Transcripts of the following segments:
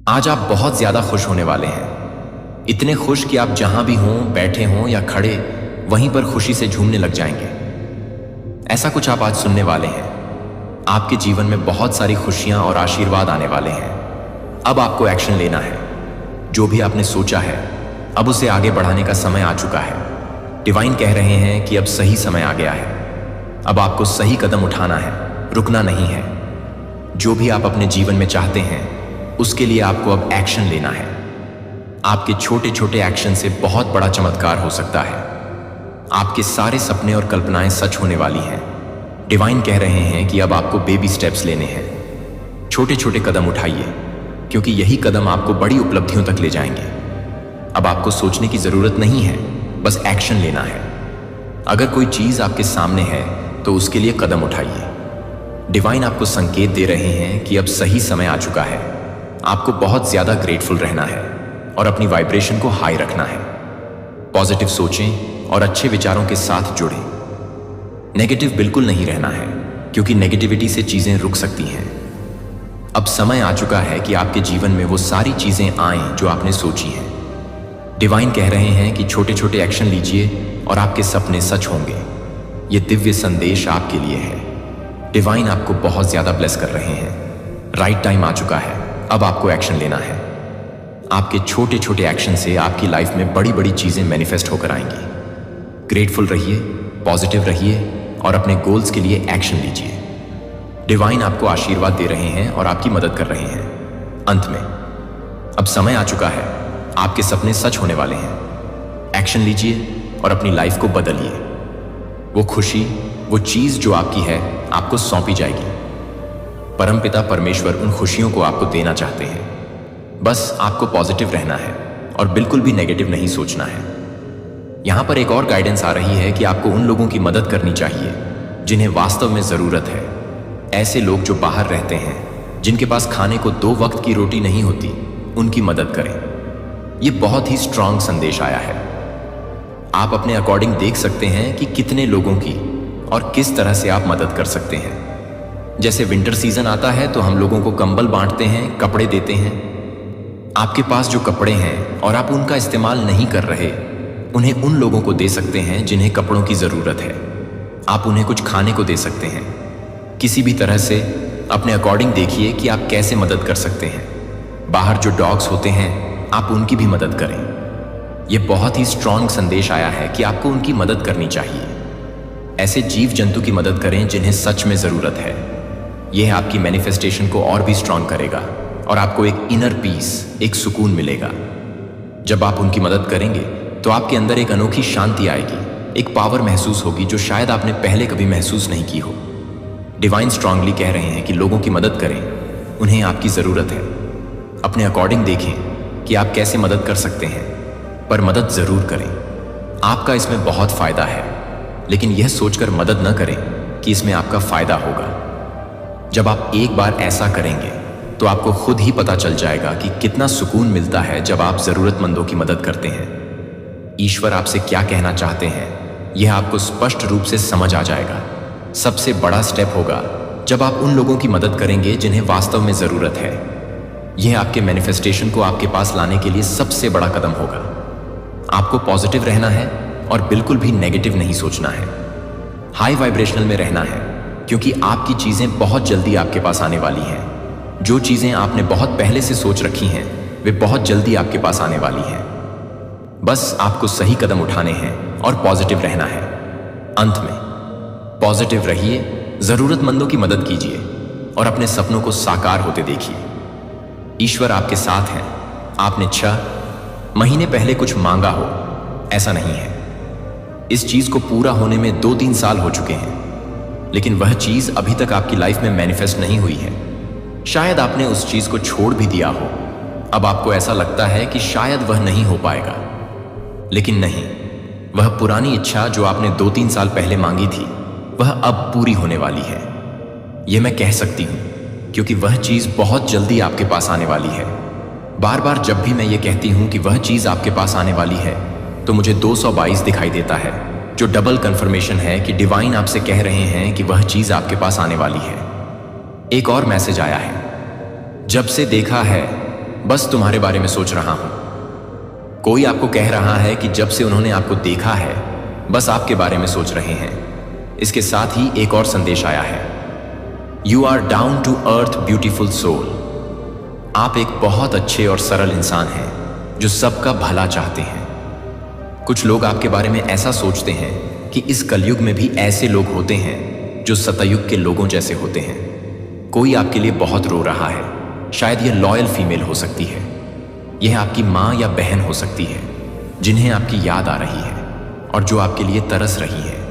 आज आप बहुत ज़्यादा खुश होने वाले हैं। इतने खुश कि आप जहां भी हों, बैठे हों या खड़े, वहीं पर खुशी से झूमने लग जाएंगे। ऐसा कुछ आप आज सुनने वाले हैं। आपके जीवन में बहुत सारी खुशियां और आशीर्वाद आने वाले हैं। अब आपको एक्शन लेना है। जो भी आपने सोचा है, अब उसे आगे बढ़ाने का समय आ चुका है। डिवाइन कह रहे हैं कि अब सही समय आ गया है। अब आपको सही कदम उठाना है, रुकना नहीं है। जो भी आप अपने जीवन में चाहते हैं, उसके लिए आपको अब एक्शन लेना है। आपके छोटे छोटे एक्शन से बहुत बड़ा चमत्कार हो सकता है। आपके सारे सपने और कल्पनाएं सच होने वाली हैं। डिवाइन कह रहे हैं कि अब आपको बेबी स्टेप्स लेने हैं। छोटे छोटे कदम उठाइए, क्योंकि यही कदम आपको बड़ी उपलब्धियों तक ले जाएंगे। अब आपको सोचने की जरूरत नहीं है, बस एक्शन लेना है। अगर कोई चीज आपके सामने है तो उसके लिए कदम उठाइए। डिवाइन आपको संकेत दे रहे हैं कि अब सही समय आ चुका है। आपको बहुत ज्यादा ग्रेटफुल रहना है और अपनी वाइब्रेशन को हाई रखना है। पॉजिटिव सोचें और अच्छे विचारों के साथ जुड़ें। नेगेटिव बिल्कुल नहीं रहना है, क्योंकि नेगेटिविटी से चीजें रुक सकती हैं। अब समय आ चुका है कि आपके जीवन में वो सारी चीजें आएं जो आपने सोची हैं। डिवाइन कह रहे हैं कि छोटे छोटे एक्शन लीजिए और आपके सपने सच होंगे। ये दिव्य संदेश आपके लिए है। डिवाइन आपको बहुत ज्यादा ब्लेस कर रहे हैं। राइट टाइम आ चुका है। अब आपको एक्शन लेना है। आपके छोटे छोटे एक्शन से आपकी लाइफ में बड़ी बड़ी चीजें मैनिफेस्ट होकर आएंगी। ग्रेटफुल रहिए, पॉजिटिव रहिए और अपने गोल्स के लिए एक्शन लीजिए। डिवाइन आपको आशीर्वाद दे रहे हैं और आपकी मदद कर रहे हैं। अंत में अब समय आ चुका है। आपके सपने सच होने वाले हैं। एक्शन लीजिए और अपनी लाइफ को बदलिए। वो खुशी, वो चीज जो आपकी है, आपको सौंपी जाएगी। परमपिता परमेश्वर उन खुशियों को आपको देना चाहते हैं। बस आपको पॉजिटिव रहना है और बिल्कुल भी नेगेटिव नहीं सोचना है। यहां पर एक और गाइडेंस आ रही है कि आपको उन लोगों की मदद करनी चाहिए जिन्हें वास्तव में जरूरत है। ऐसे लोग जो बाहर रहते हैं, जिनके पास खाने को 2 वक्त की रोटी नहीं होती, उनकी मदद करें। यह बहुत ही स्ट्रांग संदेश आया है। आप अपने अकॉर्डिंग देख सकते हैं कि कितने लोगों की और किस तरह से आप मदद कर सकते हैं। जैसे विंटर सीजन आता है तो हम लोगों को कंबल बांटते हैं, कपड़े देते हैं। आपके पास जो कपड़े हैं और आप उनका इस्तेमाल नहीं कर रहे, उन्हें उन लोगों को दे सकते हैं जिन्हें कपड़ों की जरूरत है। आप उन्हें कुछ खाने को दे सकते हैं। किसी भी तरह से अपने अकॉर्डिंग देखिए कि आप कैसे मदद कर सकते हैं। बाहर जो डॉग्स होते हैं, आप उनकी भी मदद करें। यह बहुत ही स्ट्रांग संदेश आया है कि आपको उनकी मदद करनी चाहिए। ऐसे जीव जंतु की मदद करें जिन्हें सच में जरूरत है। यह आपकी मैनिफेस्टेशन को और भी स्ट्रांग करेगा और आपको एक इनर पीस, एक सुकून मिलेगा। जब आप उनकी मदद करेंगे तो आपके अंदर एक अनोखी शांति आएगी, एक पावर महसूस होगी जो शायद आपने पहले कभी महसूस नहीं की हो। डिवाइन स्ट्रांगली कह रहे हैं कि लोगों की मदद करें, उन्हें आपकी जरूरत है। अपने अकॉर्डिंग देखें कि आप कैसे मदद कर सकते हैं, पर मदद जरूर करें। आपका इसमें बहुत फायदा है, लेकिन यह सोचकर मदद न करें कि इसमें आपका फायदा होगा। जब आप एक बार ऐसा करेंगे तो आपको खुद ही पता चल जाएगा कि कितना सुकून मिलता है जब आप जरूरतमंदों की मदद करते हैं। ईश्वर आपसे क्या कहना चाहते हैं, यह आपको स्पष्ट रूप से समझ आ जाएगा। सबसे बड़ा स्टेप होगा जब आप उन लोगों की मदद करेंगे जिन्हें वास्तव में जरूरत है। यह आपके मैनिफेस्टेशन को आपके पास लाने के लिए सबसे बड़ा कदम होगा। आपको पॉजिटिव रहना है और बिल्कुल भी नेगेटिव नहीं सोचना है। हाई वाइब्रेशनल में रहना है, क्योंकि आपकी चीजें बहुत जल्दी आपके पास आने वाली हैं। जो चीजें आपने बहुत पहले से सोच रखी हैं, वे बहुत जल्दी आपके पास आने वाली हैं। बस आपको सही कदम उठाने हैं और पॉजिटिव रहना है। अंत में पॉजिटिव रहिए, जरूरतमंदों की मदद कीजिए और अपने सपनों को साकार होते देखिए। ईश्वर आपके साथ हैं। आपने 6 महीने पहले कुछ मांगा हो, ऐसा नहीं है। इस चीज को पूरा होने में 2-3 साल हो चुके हैं, लेकिन वह चीज अभी तक आपकी लाइफ में मैनिफेस्ट नहीं हुई है। शायद आपने उस चीज को छोड़ भी दिया हो। अब आपको ऐसा लगता है कि शायद वह नहीं हो पाएगा, लेकिन नहीं, वह पुरानी इच्छा जो आपने 2-3 साल पहले मांगी थी, वह अब पूरी होने वाली है। यह मैं कह सकती हूं, क्योंकि वह चीज बहुत जल्दी आपके पास आने वाली है। बार बार जब भी मैं ये कहती हूं कि वह चीज आपके पास आने वाली है, तो मुझे 222 दिखाई देता है, जो डबल कंफर्मेशन है कि डिवाइन आपसे कह रहे हैं कि वह चीज आपके पास आने वाली है। एक और मैसेज आया है, जब से देखा है बस तुम्हारे बारे में सोच रहा हूं। कोई आपको कह रहा है कि जब से उन्होंने आपको देखा है बस आपके बारे में सोच रहे हैं। इसके साथ ही एक और संदेश आया है, you are down to earth beautiful soul. आप एक बहुत अच्छे और सरल इंसान हैं जो सबका भला चाहते हैं। कुछ लोग आपके बारे में ऐसा सोचते हैं कि इस कलयुग में भी ऐसे लोग होते हैं जो सतयुग के लोगों जैसे होते हैं। कोई आपके लिए बहुत रो रहा है, शायद यह लॉयल फीमेल हो सकती है, यह आपकी माँ या बहन हो सकती है जिन्हें आपकी याद आ रही है और जो आपके लिए तरस रही है।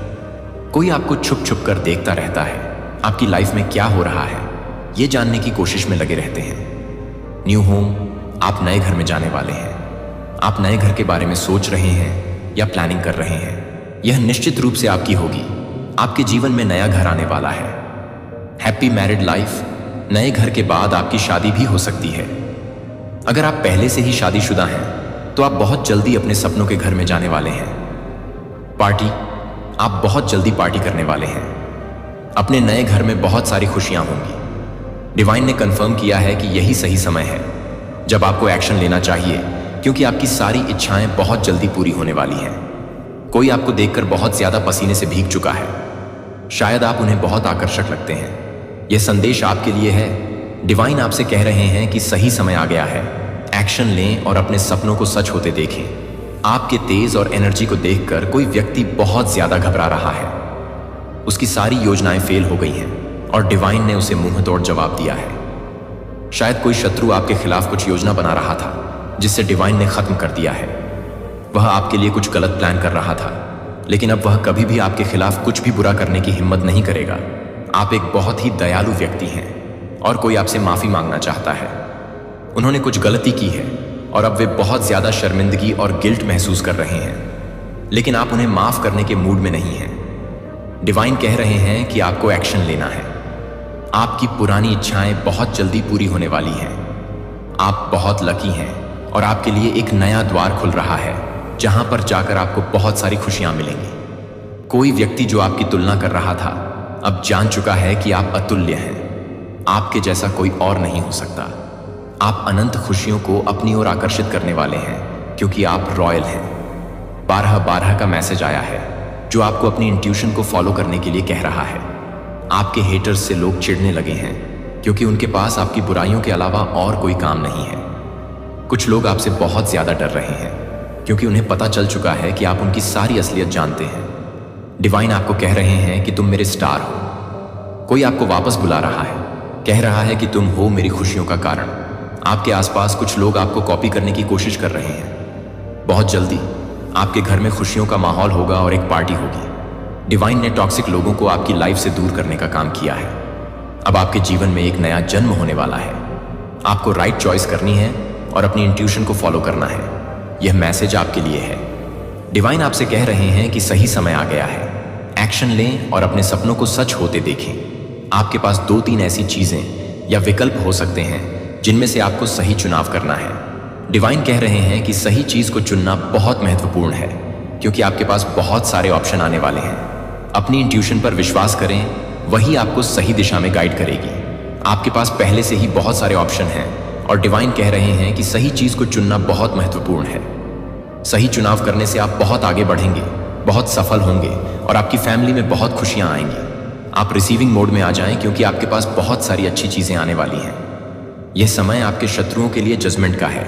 कोई आपको छुप छुप कर देखता रहता है, आपकी लाइफ में क्या हो रहा है ये जानने की कोशिश में लगे रहते हैं। न्यू होम, आप नए घर में जाने वाले हैं। आप नए घर के बारे में सोच रहे हैं या प्लानिंग कर रहे हैं। यह निश्चित रूप से आपकी होगी। आपके जीवन में नया घर आने वाला है। Happy married life. नए घर के बाद आपकी शादी भी हो सकती है। अगर आप पहले से ही शादीशुदा हैं तो आप बहुत जल्दी अपने सपनों के घर में जाने वाले हैं। पार्टी, आप बहुत जल्दी पार्टी करने वाले हैं। अपने नए घर में बहुत सारी खुशियां होंगी। डिवाइन ने कंफर्म किया है कि यही सही समय है जब आपको एक्शन लेना चाहिए, क्योंकि आपकी सारी इच्छाएं बहुत जल्दी पूरी होने वाली हैं। कोई आपको देखकर बहुत ज्यादा पसीने से भीग चुका है। शायद आप उन्हें बहुत आकर्षक लगते हैं। यह संदेश आपके लिए है। डिवाइन आपसे कह रहे हैं कि सही समय आ गया है। एक्शन लें और अपने सपनों को सच होते देखें। आपके तेज और एनर्जी को देखकर कोई व्यक्ति बहुत ज्यादा घबरा रहा है। उसकी सारी योजनाएं फेल हो गई हैं और डिवाइन ने उसे मुंह तोड़ जवाब दिया है। शायद कोई शत्रु आपके खिलाफ कुछ योजना बना रहा था जिससे डिवाइन ने खत्म कर दिया है। वह आपके लिए कुछ गलत प्लान कर रहा था, लेकिन अब वह कभी भी आपके खिलाफ कुछ भी बुरा करने की हिम्मत नहीं करेगा। आप एक बहुत ही दयालु व्यक्ति हैं और कोई आपसे माफी मांगना चाहता है। उन्होंने कुछ गलती की है और अब वे बहुत ज्यादा शर्मिंदगी और गिल्ट महसूस कर रहे हैं, लेकिन आप उन्हें माफ करने के मूड में नहीं हैं। डिवाइन कह रहे हैं कि आपको एक्शन लेना है। आपकी पुरानी इच्छाएं बहुत जल्दी पूरी होने वाली हैं। आप बहुत लकी हैं और आपके लिए एक नया द्वार खुल रहा है जहां पर जाकर आपको बहुत सारी खुशियां मिलेंगी। कोई व्यक्ति जो आपकी तुलना कर रहा था अब जान चुका है कि आप अतुल्य हैं। आपके जैसा कोई और नहीं हो सकता। आप अनंत खुशियों को अपनी ओर आकर्षित करने वाले हैं क्योंकि आप रॉयल हैं। 12-12 का मैसेज आया है जो आपको अपनी इंट्यूशन को फॉलो करने के लिए कह रहा है। आपके हेटर्स से लोग चिढ़ने लगे हैं क्योंकि उनके पास आपकी बुराइयों के अलावा और कोई काम नहीं है। कुछ लोग आपसे बहुत ज्यादा डर रहे हैं क्योंकि उन्हें पता चल चुका है कि आप उनकी सारी असलियत जानते हैं। डिवाइन आपको कह रहे हैं कि तुम मेरे स्टार हो। कोई आपको वापस बुला रहा है, कह रहा है कि तुम हो मेरी खुशियों का कारण। आपके आसपास कुछ लोग आपको कॉपी करने की कोशिश कर रहे हैं। बहुत जल्दी आपके घर में खुशियों का माहौल होगा और एक पार्टी होगी। डिवाइन ने टॉक्सिक लोगों को आपकी लाइफ से दूर करने का काम किया है। अब आपके जीवन में एक नया जन्म होने वाला है। आपको राइट चॉइस करनी है और अपनी इंट्यूशन को फॉलो करना है। यह मैसेज आपके लिए है। डिवाइन आपसे कह रहे हैं कि सही समय आ गया है। एक्शन लें और अपने सपनों को सच होते देखें। आपके पास 2-3 ऐसी चीजें या विकल्प हो सकते हैं जिनमें से आपको सही चुनाव करना है। डिवाइन कह रहे हैं कि सही चीज को चुनना बहुत महत्वपूर्ण है क्योंकि आपके पास बहुत सारे ऑप्शन आने वाले हैं। अपनी इंट्यूशन पर विश्वास करें, वही आपको सही दिशा में गाइड करेगी। आपके पास पहले से ही बहुत सारे ऑप्शन हैं और डिवाइन कह रहे हैं कि सही चीज को चुनना बहुत महत्वपूर्ण है। सही चुनाव करने से आप बहुत आगे बढ़ेंगे, बहुत सफल होंगे और आपकी फैमिली में बहुत खुशियां आएंगी। आप रिसीविंग मोड में आ जाएं क्योंकि आपके पास बहुत सारी अच्छी चीजें आने वाली हैं। यह समय आपके शत्रुओं के लिए जजमेंट का है।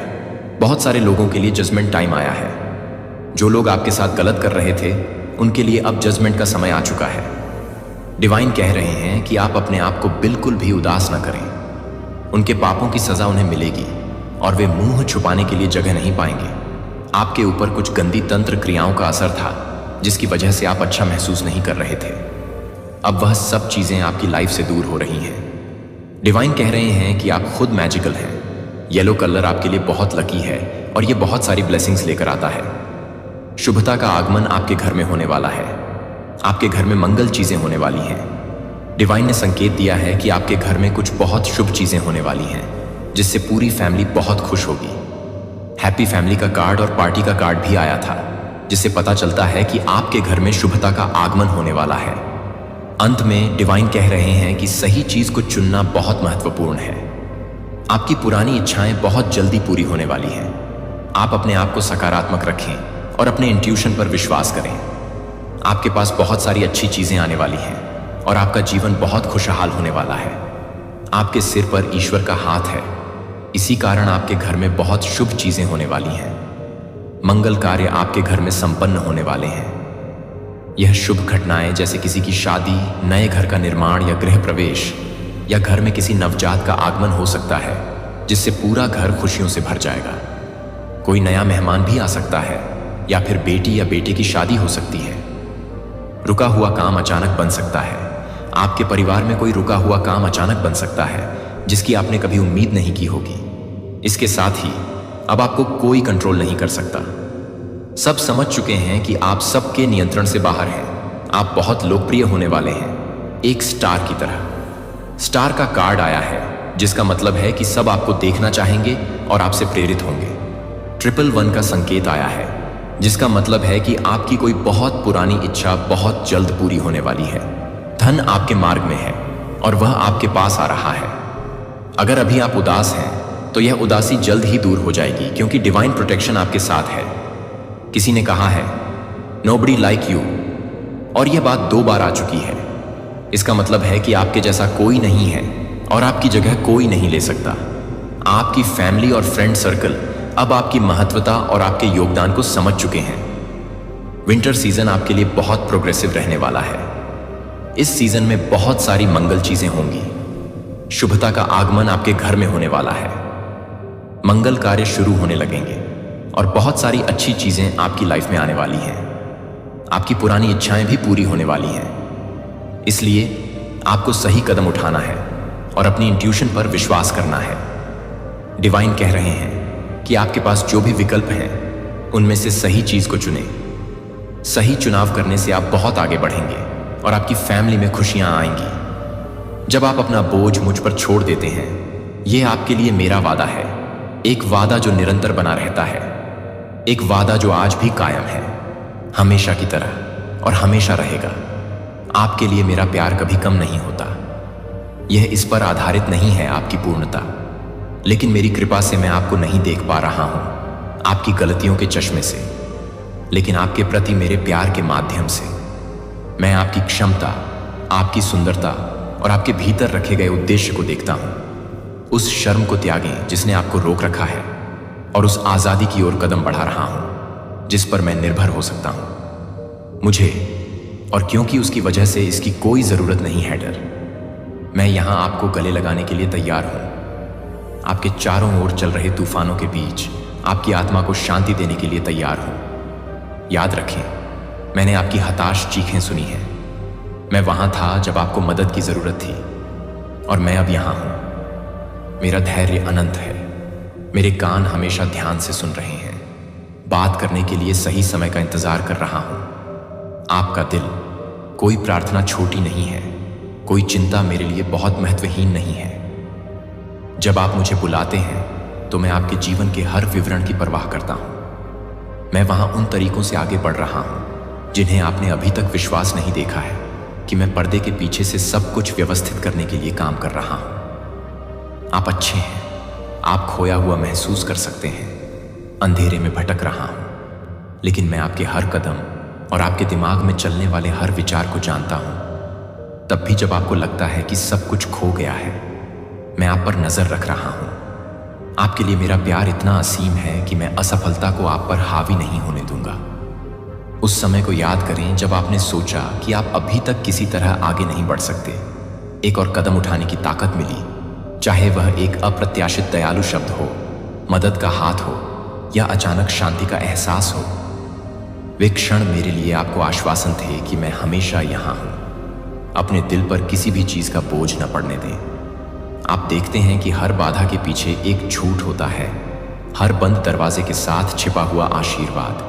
बहुत सारे लोगों के लिए जजमेंट टाइम आया है। जो लोग आपके साथ गलत कर रहे थे उनके लिए अब जजमेंट का समय आ चुका है। डिवाइन कह रहे हैं कि आप अपने आप को बिल्कुल भी उदास न करें। उनके पापों की सजा उन्हें मिलेगी और वे मुंह छुपाने के लिए जगह नहीं पाएंगे। आपके ऊपर कुछ गंदी तंत्र क्रियाओं का असर था जिसकी वजह से आप अच्छा महसूस नहीं कर रहे थे। अब वह सब चीजें आपकी लाइफ से दूर हो रही हैं। डिवाइन कह रहे हैं कि आप खुद मैजिकल हैं। येलो कलर आपके लिए बहुत लकी है और ये बहुत सारी ब्लेसिंग्स लेकर आता है। शुभता का आगमन आपके घर में होने वाला है। आपके घर में मंगल चीजें होने वाली हैं। डिवाइन ने संकेत दिया है कि आपके घर में कुछ बहुत शुभ चीजें होने वाली हैं जिससे पूरी फैमिली बहुत खुश होगी। हैप्पी फैमिली का कार्ड और पार्टी का कार्ड भी आया था जिससे पता चलता है कि आपके घर में शुभता का आगमन होने वाला है। अंत में डिवाइन कह रहे हैं कि सही चीज को चुनना बहुत महत्वपूर्ण है। आपकी पुरानी इच्छाएं बहुत जल्दी पूरी होने वाली हैं। आप अपने आप को सकारात्मक रखें और अपने इंट्यूशन पर विश्वास करें। आपके पास बहुत सारी अच्छी चीजें आने वाली हैं और आपका जीवन बहुत खुशहाल होने वाला है। आपके सिर पर ईश्वर का हाथ है, इसी कारण आपके घर में बहुत शुभ चीजें होने वाली हैं। मंगल कार्य आपके घर में संपन्न होने वाले हैं। यह शुभ घटनाएं जैसे किसी की शादी, नए घर का निर्माण या गृह प्रवेश या घर में किसी नवजात का आगमन हो सकता है, जिससे पूरा घर खुशियों से भर जाएगा। कोई नया मेहमान भी आ सकता है या फिर बेटी या बेटे की शादी हो सकती है। रुका हुआ काम अचानक बन सकता है। आपके परिवार में कोई रुका हुआ काम अचानक बन सकता है जिसकी आपने कभी उम्मीद नहीं की होगी। इसके साथ ही अब आपको कोई कंट्रोल नहीं कर सकता। सब समझ चुके हैं कि आप सबके नियंत्रण से बाहर हैं। आप बहुत लोकप्रिय होने वाले हैं, एक स्टार की तरह। स्टार का कार्ड आया है, जिसका मतलब है कि सब आपको देखना चाहेंगे और आपसे प्रेरित होंगे। 111 का संकेत आया है, जिसका मतलब है कि आपकी कोई बहुत पुरानी इच्छा बहुत जल्द पूरी होने वाली है। धन आपके मार्ग में है और वह आपके पास आ रहा है। अगर अभी आप उदास हैं तो यह उदासी जल्द ही दूर हो जाएगी, क्योंकि डिवाइन प्रोटेक्शन आपके साथ है। किसी ने कहा है नोबडी लाइक यू, और यह बात 2 बार आ चुकी है। इसका मतलब है कि आपके जैसा कोई नहीं है और आपकी जगह कोई नहीं ले सकता। आपकी फैमिली और फ्रेंड सर्कल अब आपकी महत्वता और आपके योगदान को समझ चुके हैं। विंटर सीजन आपके लिए बहुत प्रोग्रेसिव रहने वाला है। इस सीजन में बहुत सारी मंगल चीजें होंगी। शुभता का आगमन आपके घर में होने वाला है। मंगल कार्य शुरू होने लगेंगे और बहुत सारी अच्छी चीजें आपकी लाइफ में आने वाली हैं। आपकी पुरानी इच्छाएं भी पूरी होने वाली हैं। इसलिए आपको सही कदम उठाना है और अपनी इंट्यूशन पर विश्वास करना है। डिवाइन कह रहे हैं कि आपके पास जो भी विकल्प हैं, उनमें से सही चीज को चुनें। सही चुनाव करने से आप बहुत आगे बढ़ेंगे और आपकी फैमिली में खुशियां आएंगी। जब आप अपना बोझ मुझ पर छोड़ देते हैं, यह आपके लिए मेरा वादा है, एक वादा जो निरंतर बना रहता है, एक वादा जो आज भी कायम है, हमेशा की तरह और हमेशा रहेगा। आपके लिए मेरा प्यार कभी कम नहीं होता। यह इस पर आधारित नहीं है आपकी पूर्णता, लेकिन मेरी कृपा से मैं आपको नहीं देख पा रहा हूं, आपकी गलतियों के चश्मे से, लेकिन आपके प्रति मेरे प्यार के माध्यम से। मैं आपकी क्षमता, आपकी सुंदरता और आपके भीतर रखे गए उद्देश्य को देखता हूं। उस शर्म को त्यागें जिसने आपको रोक रखा है, और उस आजादी की ओर कदम बढ़ा रहा हूं जिस पर मैं निर्भर हो सकता हूं। मुझे, और क्योंकि उसकी वजह से इसकी कोई जरूरत नहीं है डर, मैं यहां आपको गले लगाने के लिए तैयार हूं। आपके चारों ओर चल रहे तूफानों के बीच आपकी आत्मा को शांति देने के लिए तैयार हूं। याद रखें, मैंने आपकी हताश चीखें सुनी हैं। मैं वहां था जब आपको मदद की जरूरत थी, और मैं अब यहां हूं। मेरा धैर्य अनंत है। मेरे कान हमेशा ध्यान से सुन रहे हैं। बात करने के लिए सही समय का इंतजार कर रहा हूं। आपका दिल, कोई प्रार्थना छोटी नहीं है, कोई चिंता मेरे लिए बहुत महत्वहीन नहीं है। जब आप मुझे बुलाते हैं तो मैं आपके जीवन के हर विवरण की परवाह करता हूं। मैं वहां उन तरीकों से आगे बढ़ रहा हूं जिन्हें आपने अभी तक विश्वास नहीं देखा है, कि मैं पर्दे के पीछे से सब कुछ व्यवस्थित करने के लिए काम कर रहा हूं। आप अच्छे हैं। आप खोया हुआ महसूस कर सकते हैं। अंधेरे में भटक रहा हूं, लेकिन मैं आपके हर कदम और आपके दिमाग में चलने वाले हर विचार को जानता हूं। तब भी जब आपको लगता है कि सब कुछ खो गया है, मैं आप पर नजर रख रहा हूं। आपके लिए मेरा प्यार इतना असीम है कि मैं असफलता को आप पर हावी नहीं होने दूंगा। उस समय को याद करें जब आपने सोचा कि आप अभी तक किसी तरह आगे नहीं बढ़ सकते। एक और कदम उठाने की ताकत मिली, चाहे वह एक अप्रत्याशित दयालु शब्द हो, मदद का हाथ हो, या अचानक शांति का एहसास हो। वे क्षण मेरे लिए आपको आश्वासन थे कि मैं हमेशा यहां हूं। अपने दिल पर किसी भी चीज का बोझ न पड़ने दें। आप देखते हैं कि हर बाधा के पीछे एक झूठ होता है, हर बंद दरवाजे के साथ छिपा हुआ आशीर्वाद।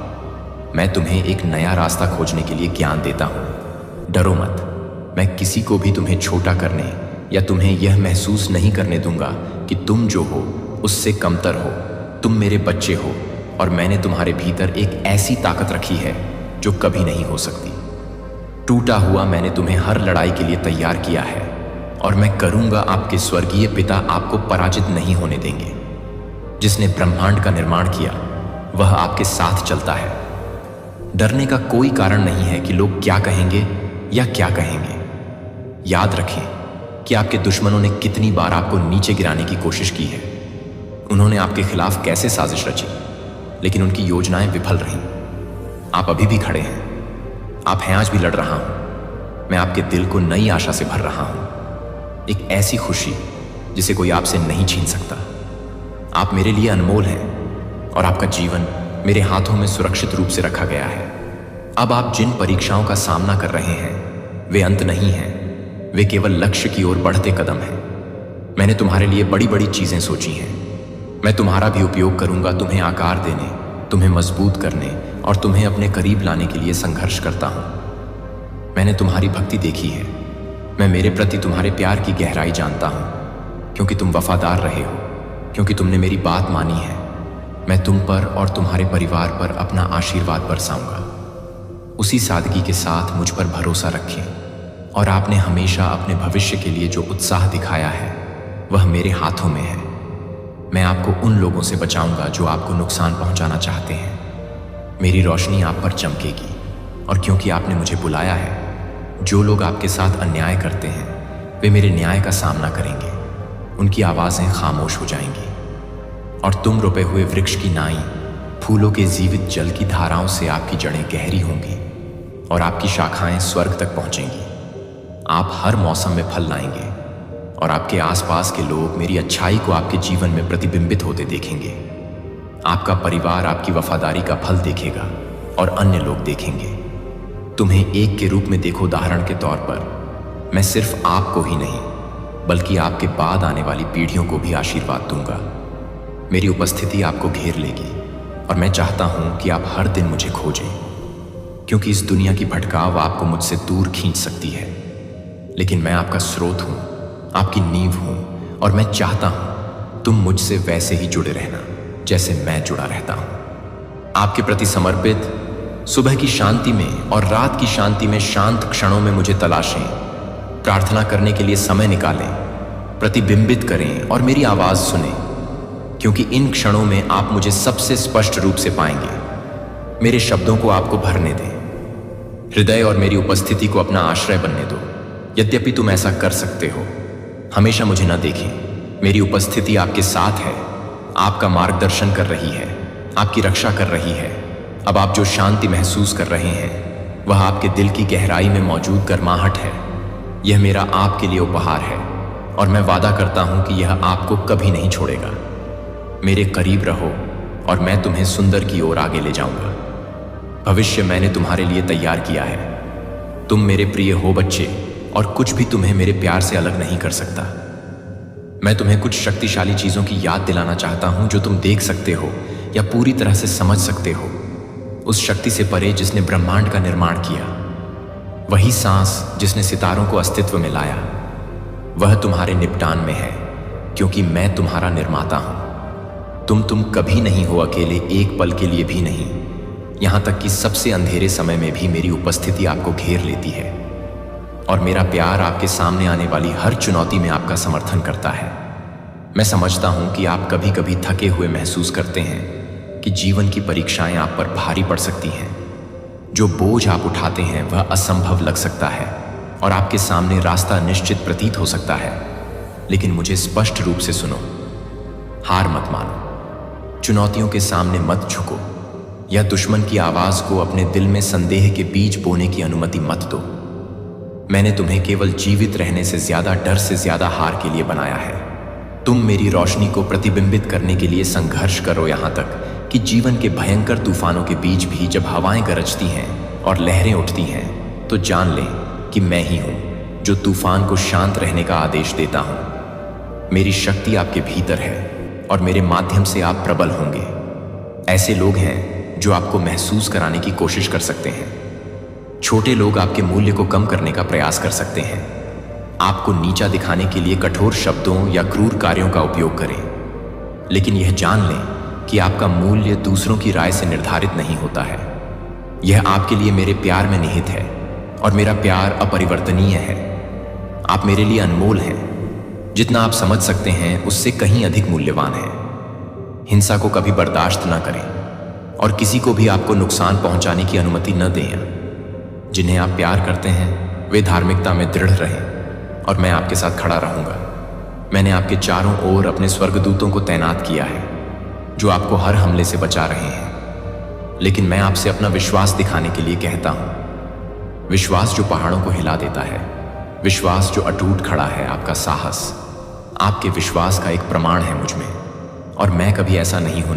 मैं तुम्हें एक नया रास्ता खोजने के लिए ज्ञान देता हूं। डरो मत। मैं किसी को भी तुम्हें छोटा करने या तुम्हें यह महसूस नहीं करने दूंगा कि तुम जो हो उससे कमतर हो। तुम मेरे बच्चे हो और मैंने तुम्हारे भीतर एक ऐसी ताकत रखी है जो कभी नहीं हो सकती। टूटा हुआ मैंने तुम्हें हर लड़ाई के लिए तैयार किया है, और मैं करूंगा, आपके स्वर्गीय पिता आपको पराजित नहीं होने देंगे। जिसने ब्रह्मांड का निर्माण किया वह आपके साथ चलता है। डरने का कोई कारण नहीं है कि लोग क्या कहेंगे या क्या कहेंगे। याद रखें कि आपके दुश्मनों ने कितनी बार आपको नीचे गिराने की कोशिश की है। उन्होंने आपके खिलाफ कैसे साजिश रची, लेकिन उनकी योजनाएं विफल रहीं। आप अभी भी खड़े हैं। आप हैं, आज भी लड़ रहा हूं। मैं आपके दिल को नई आशा से भर रहा हूं, एक ऐसी खुशी जिसे कोई आपसे नहीं छीन सकता। आप मेरे लिए अनमोल हैं और आपका जीवन मेरे हाथों में सुरक्षित रूप से रखा गया है। अब आप जिन परीक्षाओं का सामना कर रहे हैं वे अंत नहीं हैं, वे केवल लक्ष्य की ओर बढ़ते कदम हैं। मैंने तुम्हारे लिए बड़ी बड़ी चीजें सोची हैं। मैं तुम्हारा भी उपयोग करूंगा, तुम्हें आकार देने, तुम्हें मजबूत करने और तुम्हें अपने करीब लाने के लिए संघर्ष करता हूं। मैंने तुम्हारी भक्ति देखी है। मैं मेरे प्रति तुम्हारे प्यार की गहराई जानता हूं, क्योंकि तुम वफादार रहे हो, क्योंकि तुमने मेरी बात मानी है। मैं तुम पर और तुम्हारे परिवार पर अपना आशीर्वाद बरसाऊंगा। उसी सादगी के साथ मुझ पर भरोसा रखें और आपने हमेशा अपने भविष्य के लिए जो उत्साह दिखाया है वह मेरे हाथों में है। मैं आपको उन लोगों से बचाऊंगा जो आपको नुकसान पहुंचाना चाहते हैं। मेरी रोशनी आप पर चमकेगी और क्योंकि आपने मुझे बुलाया है, जो लोग आपके साथ अन्याय करते हैं वे मेरे न्याय का सामना करेंगे। उनकी आवाज़ें खामोश हो जाएंगी और तुम रोपे हुए वृक्ष की नाई फूलों के जीवित जल की धाराओं से आपकी जड़ें गहरी होंगी और आपकी शाखाएं स्वर्ग तक पहुंचेंगी। आप हर मौसम में फल लाएंगे और आपके आसपास के लोग मेरी अच्छाई को आपके जीवन में प्रतिबिंबित होते देखेंगे। आपका परिवार आपकी वफादारी का फल देखेगा और अन्य लोग देखेंगे। तुम्हें एक के रूप में देखो। उदाहरण के तौर पर मैं सिर्फ आपको ही नहीं बल्कि आपके बाद आने वाली पीढ़ियों को भी आशीर्वाद दूंगा। मेरी उपस्थिति आपको घेर लेगी और मैं चाहता हूं कि आप हर दिन मुझे खोजें, क्योंकि इस दुनिया की भटकाव आपको मुझसे दूर खींच सकती है। लेकिन मैं आपका स्रोत हूं, आपकी नींव हूं और मैं चाहता हूं तुम मुझसे वैसे ही जुड़े रहना जैसे मैं जुड़ा रहता हूं। आपके प्रति समर्पित सुबह की शांति में और रात की शांति में शांत क्षणों में मुझे तलाशें, प्रार्थना करने के लिए समय निकालें, प्रतिबिंबित करें और मेरी आवाज़ सुनें, क्योंकि इन क्षणों में आप मुझे सबसे स्पष्ट रूप से पाएंगे। मेरे शब्दों को आपको भरने दें, हृदय और मेरी उपस्थिति को अपना आश्रय बनने दो। यद्यपि तुम ऐसा कर सकते हो, हमेशा मुझे न देखें। मेरी उपस्थिति आपके साथ है, आपका मार्गदर्शन कर रही है, आपकी रक्षा कर रही है। अब आप जो शांति महसूस कर रहे हैं वह आपके दिल की गहराई में मौजूद गर्माहट है। यह मेरा आपके लिए उपहार है और मैं वादा करता हूं कि यह आपको कभी नहीं छोड़ेगा। मेरे करीब रहो और मैं तुम्हें सुंदर की ओर आगे ले जाऊंगा। भविष्य मैंने तुम्हारे लिए तैयार किया है। तुम मेरे प्रिय हो बच्चे, और कुछ भी तुम्हें मेरे प्यार से अलग नहीं कर सकता। मैं तुम्हें कुछ शक्तिशाली चीजों की याद दिलाना चाहता हूं जो तुम देख सकते हो या पूरी तरह से समझ सकते हो। उस शक्ति से परे जिसने ब्रह्मांड का निर्माण किया, वही सांस जिसने सितारों को अस्तित्व में लाया, वह तुम्हारे निपटान में है, क्योंकि मैं तुम्हारा निर्माता हूं। तुम कभी नहीं हो अकेले, एक पल के लिए भी नहीं। यहां तक कि सबसे अंधेरे समय में भी मेरी उपस्थिति आपको घेर लेती है और मेरा प्यार आपके सामने आने वाली हर चुनौती में आपका समर्थन करता है। मैं समझता हूं कि आप कभी कभी थके हुए महसूस करते हैं, कि जीवन की परीक्षाएं आप पर भारी पड़ सकती हैं। जो बोझ आप उठाते हैं वह असंभव लग सकता है और आपके सामने रास्ता निश्चित प्रतीत हो सकता है। लेकिन मुझे स्पष्ट रूप से सुनो, हार मत मानो, चुनौतियों के सामने मत झुको या दुश्मन की आवाज को अपने दिल में संदेह के बीज बोने की अनुमति मत दो। मैंने तुम्हें केवल जीवित रहने से ज्यादा, डर से ज्यादा हार के लिए बनाया है। तुम मेरी रोशनी को प्रतिबिंबित करने के लिए संघर्ष करो, यहां तक कि जीवन के भयंकर तूफानों के बीच भी जब हवाएं गरजती हैं और लहरें उठती हैं, तो जान लें कि मैं ही हूं जो तूफान को शांत रहने का आदेश देता हूं। मेरी शक्ति आपके भीतर है और मेरे माध्यम से आप प्रबल होंगे। ऐसे लोग हैं जो आपको महसूस कराने की कोशिश कर सकते हैं। छोटे लोग आपके मूल्य को कम करने का प्रयास कर सकते हैं, आपको नीचा दिखाने के लिए कठोर शब्दों या क्रूर कार्यों का उपयोग करें। लेकिन यह जान लें कि आपका मूल्य दूसरों की राय से निर्धारित नहीं होता है। यह आपके लिए मेरे प्यार में निहित है और मेरा प्यार अपरिवर्तनीय है। आप मेरे लिए अनमोल हैं। जितना आप समझ सकते हैं उससे कहीं अधिक मूल्यवान हैं। हिंसा को कभी बर्दाश्त ना करें और किसी को भी आपको नुकसान पहुंचाने की अनुमति न दें। जिन्हें आप प्यार करते हैं वे धार्मिकता में दृढ़ रहें और मैं आपके साथ खड़ा रहूंगा। मैंने आपके चारों ओर अपने स्वर्गदूतों को तैनात किया है जो आपको हर हमले से बचा रहे हैं। लेकिन मैं आपसे अपना विश्वास दिखाने के लिए कहता हूं, विश्वास जो पहाड़ों को हिला देता है, विश्वास जो अटूट खड़ा है, आपका साहस आपके विश्वास का एक प्रमाण है मुझ में, और मैं कभी ऐसा नहीं होने